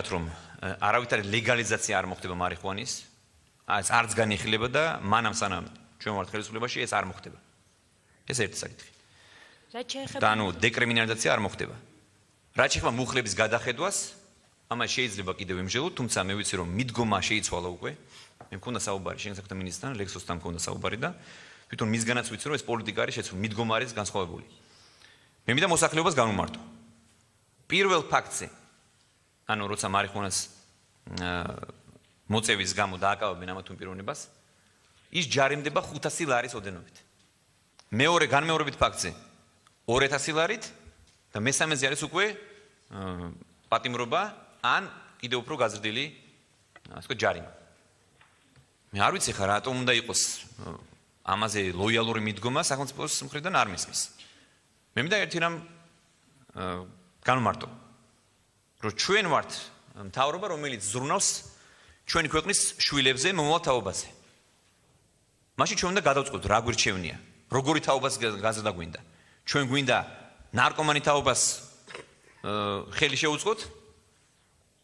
რომ არავითარი ლეგალიზაცია არ მოხდება მარიხუანის, არც განიხილება და მანამ სანამ ჩვენ ვართ ხელისუფლებაში ეს არ მოხდება. ეს ერთი საკითხი. რაც შეეხება და ანუ დეკრიმინალიზაცია არ მოხდება. რაც შეეხება მუხლების გადახედვას, ამას შეიძლება კიდევ იმჟელოთ, თუმცა მე ვიცი რომ მიდგომა შეიცვალა უკვე. მე მქონდა საუბარი შენგან საქმეთა მინისტრთან, ლექსოსთან მქონდა საუბარი და თვითონ მისგანაც ვიცი რომ ეს პოლიტიკა არის შეცვლილი, მიდგომა არის განსხვავებული. მე მინდა მოსახლეობას განვმარტო. პირველ ფაქტზე, ანუ როცა მარიხუანას მოწევის გამო დააკავებენ ამა თუ იმ პიროვნებას, ის ჯარიმდება 500 ლარის ოდენობით. მეორე განმეორებით ფაქტზე 200 ლარით და მესამეზე არის უკვე პატიმრობა ან კიდევ უფრო გაზრდილი ასე ვთქვათ ჯარიმა. მე არ ვიცი ხა რატომ უნდა იყოს ამაზე ლოიალური მიდგომა სახელმწიფოს მხრიდან არ მისმის. მე მინდა ერთი რამ განვმარტო, რომ ჩვენ ვართ მთავრობა, რომელიც ზრუნავს ჩვენი ქვეყნის შვილებზე მომავალ თაობაზე. მაშინ ჩვენ უნდა გადავწყვეტოთ რა გვირჩევნია, როგორი თაობას გაზრდა გვინდა. ჩვენ გვინდა ნარკომანი თაობას ხელი შეუწყოთ.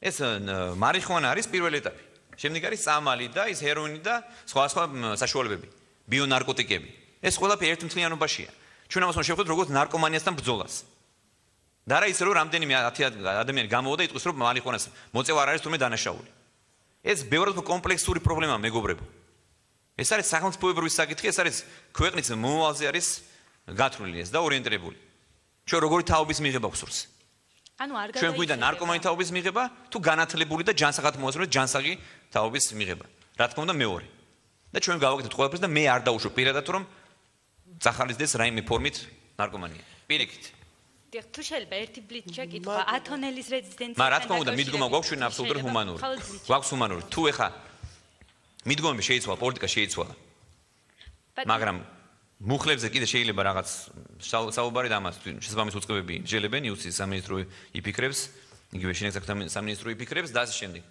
ეს მარიხუანა არის პირველი ეტაპი. შემდეგ არის წამალი და ის ჰეროინი და სხვა საშუალებები, ბიონარკოტიკები. ეს ყველაფერი ერთ მთლიანობაშია. ჩვენ ამას უნდა შევხვდეთ როგორც ნარკომანიასთან ბრძოლას. და არა ისე რომ რამდენიმე 10 ადამიანი გამოვიდა და იტყვის რომ მარიხუანას მოწევა არ არის თურმე დანაშაული. ეს ბევრად კომპლექსური პრობლემაა მეგობრებო. ეს არის სახელმწიფოებრივი საკითხი, ეს არის ქვეყნის მომავალზე არის გათვლილი ეს და ორიენტირებული. ჩვენ როგორი თაობის მიღება გვსურს? ანუ არ ჩვენ გვინდა ნარკომანი თაობის მიღება თუ განათლებული და ჯანსაღად მოასწროთ ჯანსაღი თაობის მიღება. რა თქმა უნდა მეორე. და ჩვენ გავაკეთებთ ყველაფერს და მე არ დაუშვებ პირადად რომ წახალისდეს რაიმე ფორმით ნარკომანია. პირიქით. თუ შეიძლება ერთი ბლიც შეკითხვა ათონელის რეზიდენცია. მაგრამ რა თქმა უნდა მიდგომა გვაქვს ჩვენ აბსოლუტურად ჰუმანური. გვაქვს ჰუმანური. თუ ეხა მიდგომები შეიცვალა, პოლიტიკა შეიცვალა. მაგრამ მუხლებზე კიდე შეიძლება რაღაც საუბარი და ამას შესაბამის უწყებები შელებენ, იუსტიციის სამინისტრო იფიქრებს, იგივე შინაგან საქმეთა სამინისტრო იფიქრებს და ასე შემდეგ.